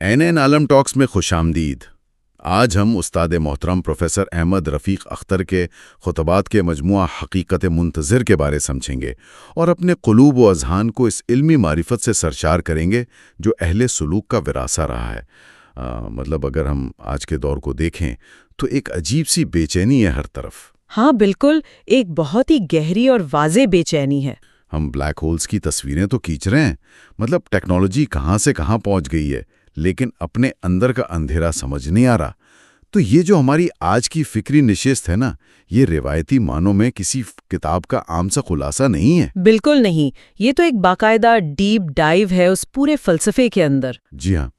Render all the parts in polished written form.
N عالم ٹاکس میں خوش آمدید۔ آج ہم استاد محترم پروفیسر احمد رفیق اختر کے خطبات کے مجموعہ حقیقت منتظر کے بارے سمجھیں گے اور اپنے قلوب و اذہان کو اس علمی معرفت سے سرشار کریں گے جو اہل سلوک کا وراثہ رہا ہے۔ اگر ہم آج کے دور کو دیکھیں تو ایک عجیب سی بے چینی ہے ہر طرف۔ ہاں بالکل، ایک بہت ہی گہری اور واضح بے چینی ہے۔ ہم بلیک ہولز کی تصویریں تو کھینچ رہے ہیں، ٹیکنالوجی کہاں سے کہاں پہنچ گئی ہے، لیکن اپنے اندر کا اندھیرا سمجھ نہیں آ رہا۔ تو یہ جو ہماری آج کی فکری نشست ہے نا، یہ روایتی معنوں میں کسی کتاب کا عام سا خلاصہ نہیں ہے۔ بالکل نہیں، یہ تو ایک باقاعدہ ڈیپ ڈائیو ہے اس پورے فلسفے کے اندر۔ جی ہاں،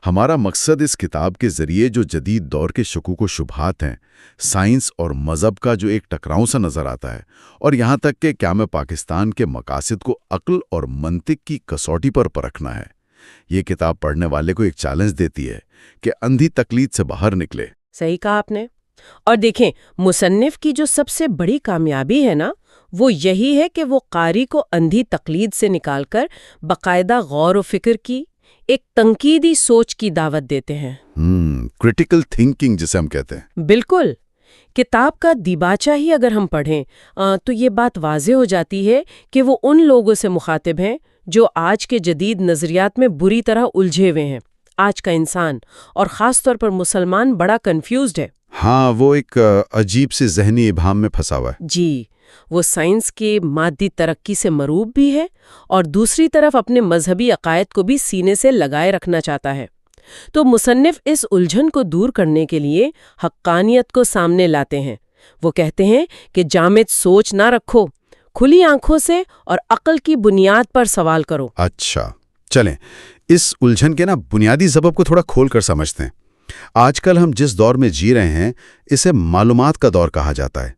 ہمارا مقصد اس کتاب کے ذریعے جو جدید دور کے شکوک و شبہات ہیں، سائنس اور مذہب کا جو ایک ٹکراؤ سا نظر آتا ہے، اور یہاں تک کہ قیام پاکستان کے مقاصد کو عقل اور منطق کی کسوٹی پر پرکھنا ہے۔ یہ کتاب پڑھنے والے کو ایک چیلنج دیتی ہے کہ اندھی تقلید سے باہر نکلے۔ صحیح کہا آپ نے۔ اور دیکھیں، مصنف کی جو سب سے بڑی کامیابی ہے نا، وہ یہی ہے کہ وہ قاری کو اندھی تقلید سے نکال کر باقاعدہ غور و فکر کی، ایک تنقیدی سوچ کی دعوت دیتے ہیں۔ کرٹیکل تھنکنگ جسے ہم کہتے ہیں۔ بالکل۔ کتاب کا دیباچہ ہی اگر ہم پڑھیں تو یہ بات واضح ہو جاتی ہے کہ وہ ان لوگوں سے مخاطب ہیں جو آج کے جدید نظریات میں بری طرح الجھے ہوئے ہیں۔ آج کا انسان اور خاص طور پر مسلمان بڑا کنفیوزڈ ہے۔ ہاں، وہ ایک عجیب سے ذہنی ابہام میں پھنسا ہوا ہے۔ جی، وہ سائنس کے مادی ترقی سے مروب بھی ہے اور دوسری طرف اپنے مذہبی عقائد کو بھی سینے سے لگائے رکھنا چاہتا ہے۔ تو مصنف اس الجھن کو دور کرنے کے لیے حقانیت کو سامنے لاتے ہیں۔ وہ کہتے ہیں کہ جامد سوچ نہ رکھو، کھلی آنکھوں سے اور عقل کی بنیاد پر سوال کرو۔ اچھا، چلیں اس الجھن کے بنیادی سبب کو تھوڑا کھول کر سمجھتے ہیں۔ آج کل ہم جس دور میں جی رہے ہیں، اسے معلومات کا دور کہا جاتا ہے۔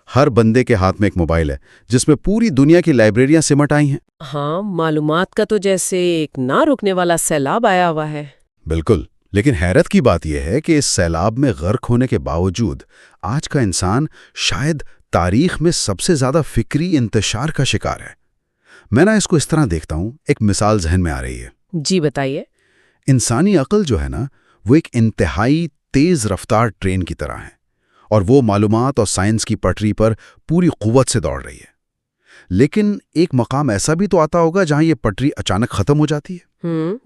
ہر بندے کے ہاتھ میں ایک موبائل ہے جس میں پوری دنیا کی لائبریریاں سمٹ آئی ہیں۔ ہاں، معلومات کا تو جیسے ایک نہ رکنے والا سیلاب آیا ہوا ہے۔ بالکل، لیکن حیرت کی بات یہ ہے کہ اس سیلاب میں غرق ہونے کے باوجود آج کا انسان شاید تاریخ میں سب سے زیادہ فکری انتشار کا شکار ہے۔ میں اس کو اس طرح دیکھتا ہوں، ایک مثال ذہن میں آ رہی ہے۔ جی بتائیے۔ انسانی عقل جو ہے نا، وہ ایک انتہائی تیز رفتار ٹرین کی طرح ہے، اور وہ معلومات اور سائنس کی پٹری پر پوری قوت سے دوڑ رہی ہے۔ لیکن ایک مقام ایسا بھی تو آتا ہوگا جہاں یہ پٹری اچانک ختم ہو جاتی ہے۔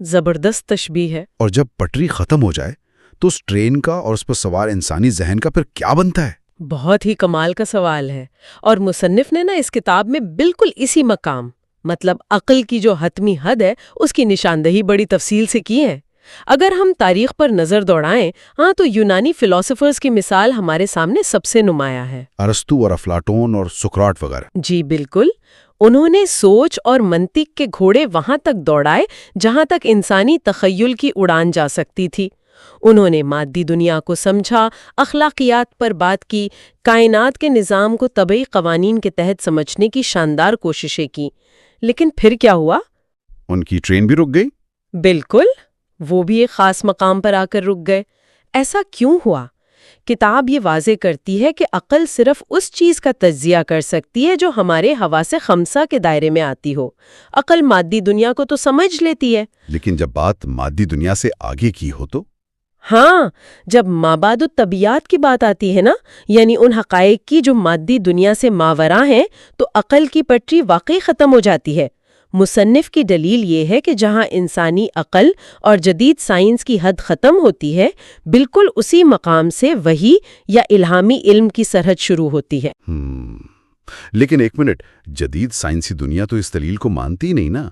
زبردست تشبیہ ہے۔ اور جب پٹری ختم ہو جائے تو اس ٹرین کا اور اس پر سوار انسانی ذہن کا پھر کیا بنتا ہے؟ بہت ہی کمال کا سوال ہے، اور مصنف نے اس کتاب میں بالکل اسی مقام، عقل کی جو حتمی حد ہے، اس کی نشاندہی بڑی تفصیل سے کی ہے۔ اگر ہم تاریخ پر نظر دوڑائیں تو یونانی فلاسفرز کی مثال ہمارے سامنے سب سے نمایاں ہے۔ ارسطو اور افلاطون اور سقراط وغیرہ۔ جی بالکل، انہوں نے سوچ اور منطق کے گھوڑے وہاں تک دوڑائے جہاں تک انسانی تخیل کی اڑان جا سکتی تھی۔ انہوں نے مادی دنیا کو سمجھا، اخلاقیات پر بات کی، کائنات کے نظام کو طبعی قوانین کے تحت سمجھنے کی شاندار کوششیں کی۔ لیکن پھر کیا ہوا؟ ان کی ٹرین بھی رک گئی۔ بالکل، وہ بھی ایک خاص مقام پر آ کر رک گئے۔ ایسا کیوں ہوا؟ کتاب یہ واضح کرتی ہے کہ عقل صرف اس چیز کا تجزیہ کر سکتی ہے جو ہمارے حواس خمسہ کے دائرے میں آتی ہو۔ عقل مادی دنیا کو تو سمجھ لیتی ہے، لیکن جب بات مادی دنیا سے آگے کی ہو تو؟ ہاں، جب مابعد الطبیعات کی بات آتی ہے نا، یعنی ان حقائق کی جو مادی دنیا سے ماوراء ہیں، تو عقل کی پٹری واقعی ختم ہو جاتی ہے۔ مصنف کی دلیل یہ ہے کہ جہاں انسانی عقل اور جدید سائنس کی حد ختم ہوتی ہے، بالکل اسی مقام سے وحی یا الہامی علم کی سرحد شروع ہوتی ہے۔ لیکن ایک منٹ، جدید سائنسی دنیا تو اس دلیل کو مانتی ہی نہیں نا۔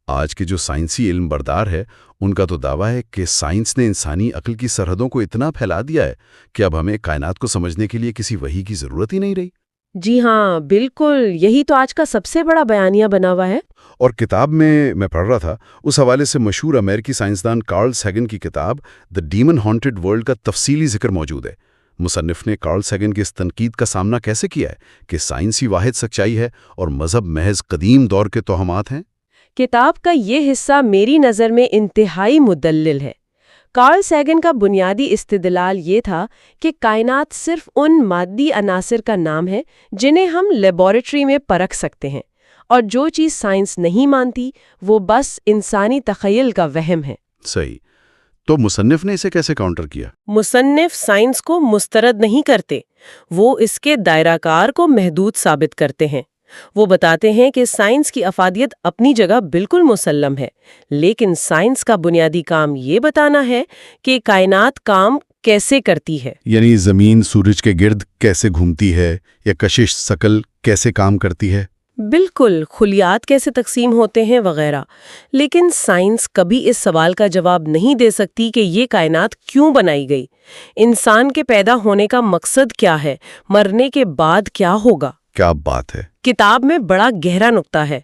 آج کے جو سائنسی علم بردار ہے، ان کا تو دعویٰ ہے کہ سائنس نے انسانی عقل کی سرحدوں کو اتنا پھیلا دیا ہے کہ اب ہمیں کائنات کو سمجھنے کے لیے کسی وحی کی ضرورت ہی نہیں رہی۔ جی ہاں، بالکل، یہی تو آج کا سب سے بڑا بیانیہ بنا ہوا ہے۔ اور کتاب میں پڑھ رہا تھا، اس حوالے سے مشہور امریکی سائنسدان کارل سیگن کی کتاب دی ڈیمن ہانٹڈ ورلڈ کا تفصیلی ذکر موجود ہے۔ مصنف نے کارل سیگن کی اس تنقید کا سامنا کیسے کیا ہے کہ سائنسی واحد سچائی ہے اور مذہب محض قدیم دور کے توہمات ہیں۔ کتاب کا یہ حصہ میری نظر میں انتہائی مدلل ہے۔ کارل سیگن کا بنیادی استدلال یہ تھا کہ کائنات صرف ان مادی عناصر کا نام ہے جنہیں ہم لیبارٹری میں پرکھ سکتے ہیں، اور جو چیز سائنس نہیں مانتی وہ بس انسانی تخیل کا وہم ہے۔ صحیح۔ تو مصنف نے اسے کیسے کاؤنٹر کیا؟ مصنف سائنس کو مسترد نہیں کرتے، وہ اس کے دائرہ کار کو محدود ثابت کرتے ہیں۔ وہ بتاتے ہیں کہ سائنس کی افادیت اپنی جگہ بالکل مسلم ہے، لیکن سائنس کا بنیادی کام یہ بتانا ہے کہ کائنات کام کیسے کرتی ہے۔ یعنی زمین سورج کے گرد کیسے گھومتی ہے یا کشش ثقل کیسے کام کرتی ہے؟ بالکل، خلیات کیسے تقسیم ہوتے ہیں وغیرہ۔ لیکن سائنس کبھی اس سوال کا جواب نہیں دے سکتی کہ یہ کائنات کیوں بنائی گئی، انسان کے پیدا ہونے کا مقصد کیا ہے، مرنے کے بعد کیا ہوگا۔ کیا بات ہے! کتاب میں بڑا گہرا نقطہ ہے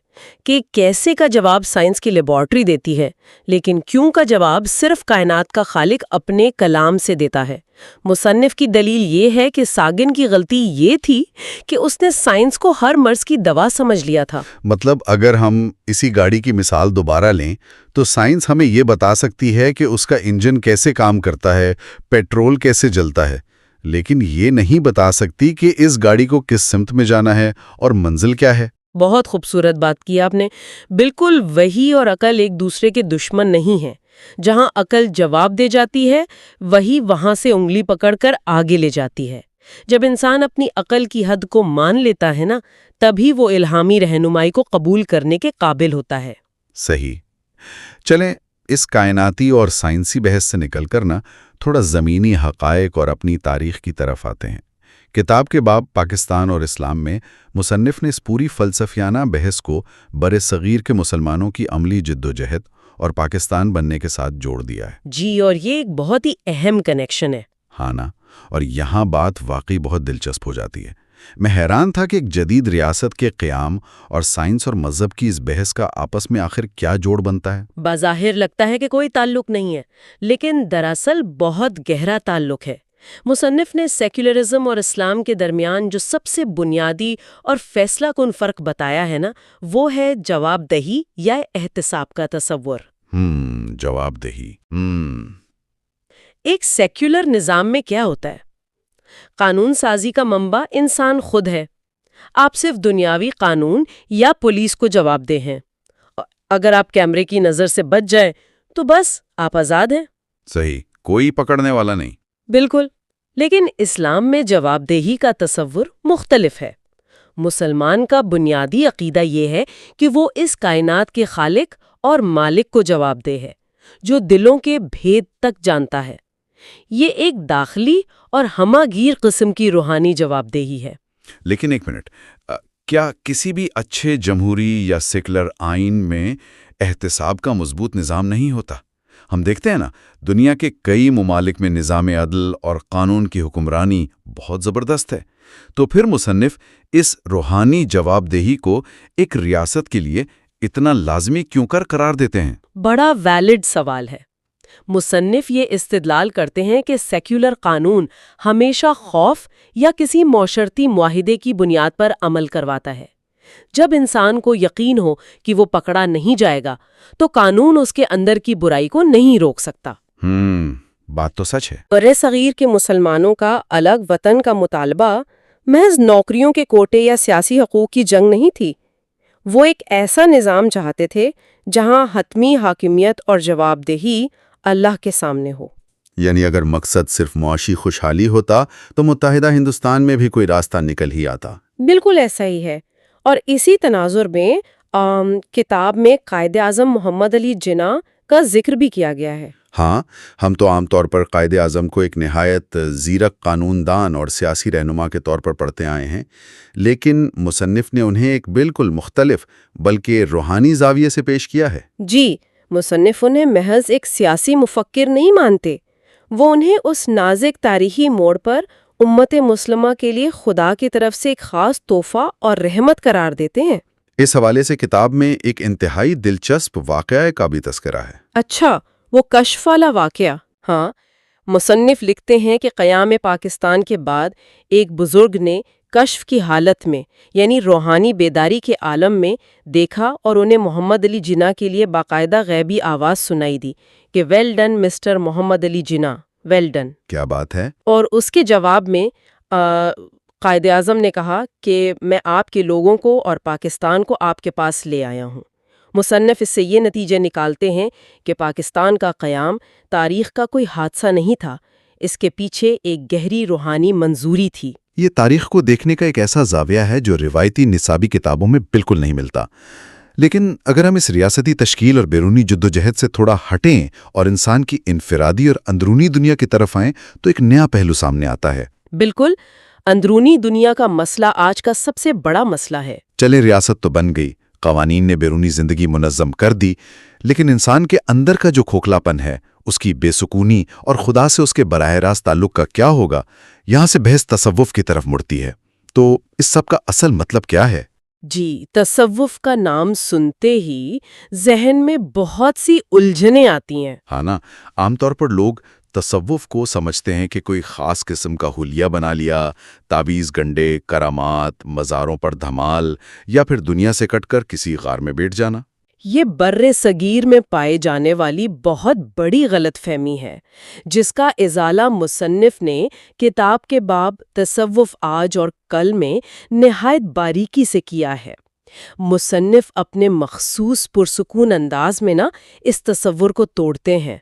کہ کیسے کا جواب سائنس کی لیبارٹری دیتی ہے، لیکن کیوں کا جواب صرف کائنات کا خالق اپنے کلام سے دیتا ہے۔ مصنف کی دلیل یہ ہے کہ ساگن کی غلطی یہ تھی کہ اس نے سائنس کو ہر مرض کی دوا سمجھ لیا تھا۔ مطلب اگر ہم اسی گاڑی کی مثال دوبارہ لیں تو سائنس ہمیں یہ بتا سکتی ہے کہ اس کا انجن کیسے کام کرتا ہے، پیٹرول کیسے جلتا ہے، لیکن یہ نہیں بتا سکتی کہ اس گاڑی کو کس سمت میں جانا ہے اور منزل کیا ہے۔ بہت خوبصورت بات کی آپ نے۔ بالکل، وحی اور عقل ایک دوسرے کے دشمن نہیں ہیں۔ جہاں عقل جواب دے جاتی ہے، وہی وہاں سے انگلی پکڑ کر آگے لے جاتی ہے۔ جب انسان اپنی عقل کی حد کو مان لیتا ہے نا، تبھی وہ الہامی رہنمائی کو قبول کرنے کے قابل ہوتا ہے۔ صحیح۔ چلیں اس کائناتی اور سائنسی بحث سے نکل کر نا تھوڑا زمینی حقائق اور اپنی تاریخ کی طرف آتے ہیں۔ کتاب کے باب پاکستان اور اسلام میں مصنف نے اس پوری فلسفیانہ بحث کو بر صغیر کے مسلمانوں کی عملی جدوجہد اور پاکستان بننے کے ساتھ جوڑ دیا ہے۔ جی، اور یہ ایک بہت ہی اہم کنیکشن ہے۔ ہاں نا، اور یہاں بات واقعی بہت دلچسپ ہو جاتی ہے۔ میں حیران تھا کہ ایک جدید ریاست کے قیام اور سائنس اور مذہب کی اس بحث کا آپس میں آخر کیا جوڑ بنتا ہے۔ بظاہر لگتا ہے کہ کوئی تعلق نہیں ہے، لیکن دراصل بہت گہرا تعلق ہے۔ مصنف نے سیکولرزم اور اسلام کے درمیان جو سب سے بنیادی اور فیصلہ کن فرق بتایا ہے نا، وہ ہے جواب دہی یا احتساب کا تصور۔ جواب دہی۔ ایک سیکولر نظام میں کیا ہوتا ہے؟ قانون سازی کا منبع انسان خود ہے۔ آپ صرف دنیاوی قانون یا پولیس کو جواب دہ ہیں۔ اگر آپ کیمرے کی نظر سے بچ جائیں تو بس آپ آزاد ہیں۔ صحیح، کوئی پکڑنے والا نہیں۔ بالکل، لیکن اسلام میں جواب دہی کا تصور مختلف ہے۔ مسلمان کا بنیادی عقیدہ یہ ہے کہ وہ اس کائنات کے خالق اور مالک کو جواب دہ ہے، جو دلوں کے بھید تک جانتا ہے۔ یہ ایک داخلی اور ہمہ گیر قسم کی روحانی جواب دہی ہے۔ لیکن ایک منٹ، کیا کسی بھی اچھے جمہوری یا سیکولر آئین میں احتساب کا مضبوط نظام نہیں ہوتا؟ ہم دیکھتے ہیں نا، دنیا کے کئی ممالک میں نظام عدل اور قانون کی حکمرانی بہت زبردست ہے۔ تو پھر مصنف اس روحانی جواب دہی کو ایک ریاست کے لیے اتنا لازمی کیوں قرار دیتے ہیں؟ بڑا ویلڈ سوال ہے۔ مصنف یہ استدلال کرتے ہیں کہ سیکولر قانون ہمیشہ خوف یا کسی معاشرتی معاہدے کی بنیاد پر عمل کرواتا ہے۔ جب انسان کو یقین ہو کہ وہ پکڑا نہیں جائے گا تو قانون اس کے اندر کی برائی کو نہیں روک سکتا۔ بات تو سچ ہے۔ بر صغیر کے مسلمانوں کا الگ وطن کا مطالبہ محض نوکریوں کے کوٹے یا سیاسی حقوق کی جنگ نہیں تھی۔ وہ ایک ایسا نظام چاہتے تھے جہاں حتمی حاکمیت اور جواب دہی اللہ کے سامنے ہو۔ یعنی اگر مقصد صرف معاشی خوشحالی ہوتا تو متحدہ ہندوستان میں بھی کوئی راستہ نکل ہی آتا۔ بالکل ایسا ہی ہے، اور اسی تناظر میں کتاب میں قائد اعظم محمد علی جناح کا ذکر بھی کیا گیا ہے۔ ہاں، ہم تو عام طور پر قائد اعظم کو ایک نہایت زیرک قانون دان اور سیاسی رہنما کے طور پر پڑھتے آئے ہیں، لیکن مصنف نے انہیں ایک بالکل مختلف بلکہ روحانی زاویے سے پیش کیا ہے۔ جی، مصنف انہیں محض ایک سیاسی مفکر نہیں مانتے، وہ انہیں اس نازک تاریخی موڑ پر امت مسلمہ کے لیے خدا کی طرف سے ایک خاص تحفہ اور رحمت قرار دیتے ہیں۔ اس حوالے سے کتاب میں ایک انتہائی دلچسپ واقعہ کا بھی تذکرہ ہے۔ اچھا، وہ کشف والا واقعہ؟ ہاں، مصنف لکھتے ہیں کہ قیام پاکستان کے بعد ایک بزرگ نے کشف کی حالت میں، یعنی روحانی بیداری کے عالم میں دیکھا اور انہیں محمد علی جناح کے لیے باقاعدہ غیبی آواز سنائی دی کہ ویل ڈن مسٹر محمد علی جناح، ویل ڈن۔ کیا بات ہے! اور اس کے جواب میں قائد اعظم نے کہا کہ میں آپ کے لوگوں کو اور پاکستان کو آپ کے پاس لے آیا ہوں۔ مصنف اس سے یہ نتیجے نکالتے ہیں کہ پاکستان کا قیام تاریخ کا کوئی حادثہ نہیں تھا، اس کے پیچھے ایک گہری روحانی منظوری تھی۔ یہ تاریخ کو دیکھنے کا ایک ایسا زاویہ ہے جو روایتی نصابی کتابوں میں بالکل نہیں ملتا۔ لیکن اگر ہم اس ریاستی تشکیل اور بیرونی جدوجہد سے تھوڑا ہٹیں اور انسان کی انفرادی اور اندرونی دنیا کی طرف آئیں تو ایک نیا پہلو سامنے آتا ہے۔ بالکل، اندرونی دنیا کا مسئلہ آج کا سب سے بڑا مسئلہ ہے۔ چلے ریاست تو بن گئی، قوانین نے بیرونی زندگی منظم کر دی، لیکن انسان کے اندر کا جو کھوکھلاپن ہے، اس کی بے سکونی اور خدا سے اس کے براہ راست تعلق کا کیا ہوگا، یہاں سے بحث تصوف کی طرف مڑتی ہے۔ تو اس سب کا اصل مطلب کیا ہے؟ جی، تصوف کا نام سنتے ہی ذہن میں بہت سی الجھنیں آتی ہیں۔ ہاں نا، عام طور پر لوگ تصوف کو سمجھتے ہیں کہ کوئی خاص قسم کا حلیہ بنا لیا، تعویذ گنڈے، کرامات، مزاروں پر دھمال، یا پھر دنیا سے کٹ کر کسی غار میں بیٹھ جانا۔ یہ بر صغیر میں پائے جانے والی بہت بڑی غلط فہمی ہے، جس کا ازالہ مصنف نے کتاب کے باب تصوف آج اور کل میں نہایت باریکی سے کیا ہے۔ مصنف اپنے مخصوص پرسکون انداز میں اس تصور کو توڑتے ہیں۔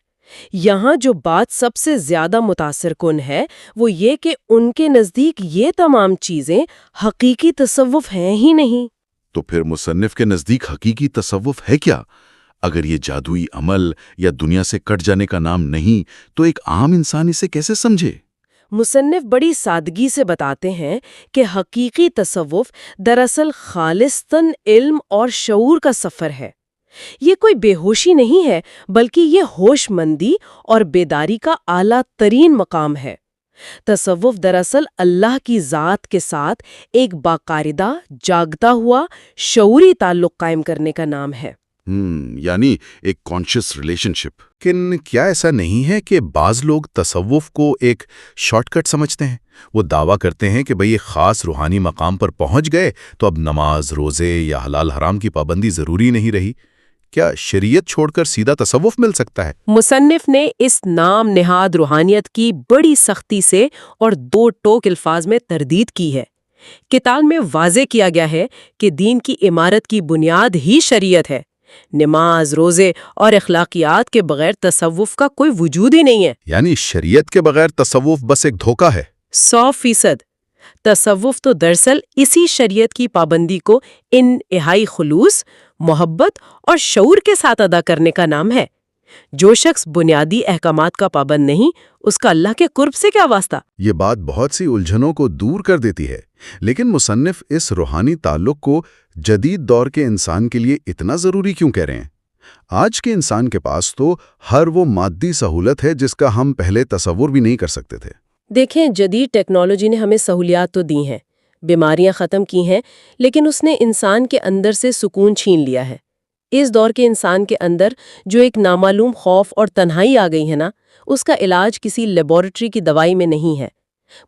یہاں جو بات سب سے زیادہ متاثر کن ہے وہ یہ کہ ان کے نزدیک یہ تمام چیزیں حقیقی تصوف ہیں ہی نہیں۔ تو پھر مصنف کے نزدیک حقیقی تصوف ہے کیا؟ اگر یہ جادوئی عمل یا دنیا سے کٹ جانے کا نام نہیں تو ایک عام انسان اسے کیسے سمجھے؟ مصنف بڑی سادگی سے بتاتے ہیں کہ حقیقی تصوف دراصل خالصتاً علم اور شعور کا سفر ہے۔ یہ کوئی بے ہوشی نہیں ہے، بلکہ یہ ہوش مندی اور بیداری کا اعلیٰ ترین مقام ہے۔ تصوف دراصل اللہ کی ذات کے ساتھ ایک باقاعدہ جاگتا ہوا شعوری تعلق قائم کرنے کا نام ہے۔ یعنی ایک کانشیس ریلیشن شپ۔ لیکن کیا ایسا نہیں ہے کہ بعض لوگ تصوف کو ایک شارٹ کٹ سمجھتے ہیں؟ وہ دعویٰ کرتے ہیں کہ بھئی ایک خاص روحانی مقام پر پہنچ گئے تو اب نماز، روزے یا حلال حرام کی پابندی ضروری نہیں رہی۔ کیا شریعت چھوڑ کر سیدھا تصوف مل سکتا ہے؟ مصنف نے اس نام نہاد روحانیت کی بڑی سختی سے اور دو ٹوک الفاظ میں تردید کی ہے۔ کتاب میں واضح کیا گیا ہے کہ دین کی عمارت کی بنیاد ہی شریعت ہے۔ نماز، روزے اور اخلاقیات کے بغیر تصوف کا کوئی وجود ہی نہیں ہے۔ یعنی شریعت کے بغیر تصوف بس ایک دھوکہ ہے۔ 100%۔ تصوف تو دراصل اسی شریعت کی پابندی کو انتہائی خلوص، محبت اور شعور کے ساتھ ادا کرنے کا نام ہے۔ جو شخص بنیادی احکامات کا پابند نہیں، اس کا اللہ کے قرب سے کیا واسطہ؟ یہ بات بہت سی الجھنوں کو دور کر دیتی ہے، لیکن مصنف اس روحانی تعلق کو جدید دور کے انسان کے لیے اتنا ضروری کیوں کہہ رہے ہیں؟ آج کے انسان کے پاس تو ہر وہ مادی سہولت ہے جس کا ہم پہلے تصور بھی نہیں کر سکتے تھے۔ دیکھیں، جدید ٹیکنالوجی نے ہمیں سہولیات تو دی ہیں، بیماریاں ختم کی ہیں، لیکن اس نے انسان کے اندر سے سکون چھین لیا ہے۔ اس دور کے انسان کے اندر جو ایک نامعلوم خوف اور تنہائی آ گئی ہے اس کا علاج کسی لیبارٹری کی دوائی میں نہیں ہے۔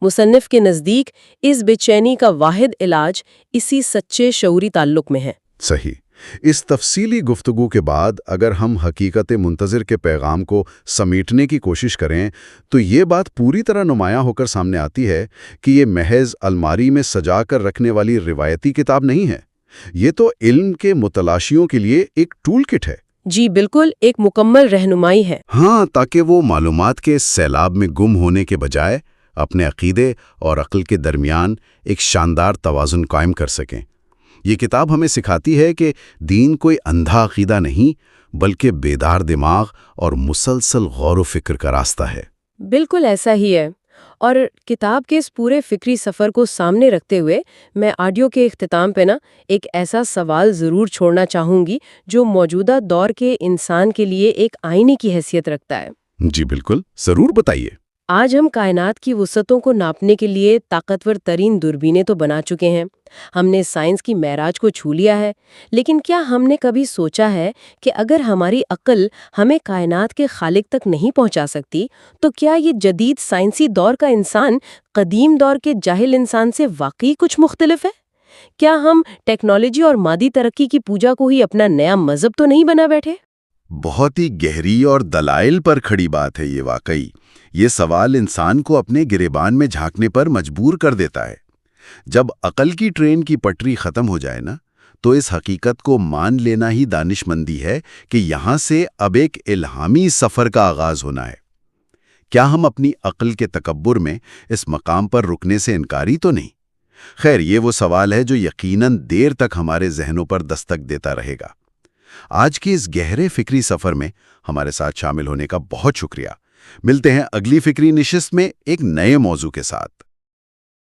مصنف کے نزدیک اس بے چینی کا واحد علاج اسی سچے شعوری تعلق میں ہے۔ صحیح۔ اس تفصیلی گفتگو کے بعد اگر ہم حقیقت منتظر کے پیغام کو سمیٹنے کی کوشش کریں تو یہ بات پوری طرح نمایاں ہو کر سامنے آتی ہے کہ یہ محض الماری میں سجا کر رکھنے والی روایتی کتاب نہیں ہے، یہ تو علم کے متلاشیوں کے لیے ایک ٹول کٹ ہے۔ جی بالکل، ایک مکمل رہنمائی ہے۔ ہاں، تاکہ وہ معلومات کے سیلاب میں گم ہونے کے بجائے اپنے عقیدے اور عقل کے درمیان ایک شاندار توازن قائم کر سکیں۔ یہ کتاب ہمیں سکھاتی ہے کہ دین کوئی اندھا عقیدہ نہیں، بلکہ بیدار دماغ اور مسلسل غور و فکر کا راستہ ہے۔ بالکل ایسا ہی ہے، اور کتاب کے اس پورے فکری سفر کو سامنے رکھتے ہوئے میں آڈیو کے اختتام پہ ایک ایسا سوال ضرور چھوڑنا چاہوں گی جو موجودہ دور کے انسان کے لیے ایک آئینے کی حیثیت رکھتا ہے۔ جی بالکل، ضرور بتائیے۔ آج ہم کائنات کی وسعتوں کو ناپنے کے لیے طاقتور ترین دوربینیں تو بنا چکے ہیں، ہم نے سائنس کی معراج کو چھو لیا ہے، لیکن کیا ہم نے کبھی سوچا ہے کہ اگر ہماری عقل ہمیں کائنات کے خالق تک نہیں پہنچا سکتی تو کیا یہ جدید سائنسی دور کا انسان قدیم دور کے جاہل انسان سے واقعی کچھ مختلف ہے؟ کیا ہم ٹیکنالوجی اور مادی ترقی کی پوجا کو ہی اپنا نیا مذہب تو نہیں بنا بیٹھے؟ بہت ہی گہری اور دلائل پر کھڑی بات ہے یہ واقعی۔ یہ سوال انسان کو اپنے گریبان میں جھانکنے پر مجبور کر دیتا ہے۔ جب عقل کی ٹرین کی پٹری ختم ہو جائے تو اس حقیقت کو مان لینا ہی دانش مندی ہے کہ یہاں سے اب ایک الہامی سفر کا آغاز ہونا ہے۔ کیا ہم اپنی عقل کے تکبر میں اس مقام پر رکنے سے انکاری تو نہیں؟ خیر، یہ وہ سوال ہے جو یقیناً دیر تک ہمارے ذہنوں پر دستک دیتا رہے گا۔ آج کی اس گہرے فکری سفر میں ہمارے ساتھ شامل ہونے کا بہت شکریہ۔ ملتے ہیں اگلی فکری نشست میں ایک نئے موضوع کے ساتھ۔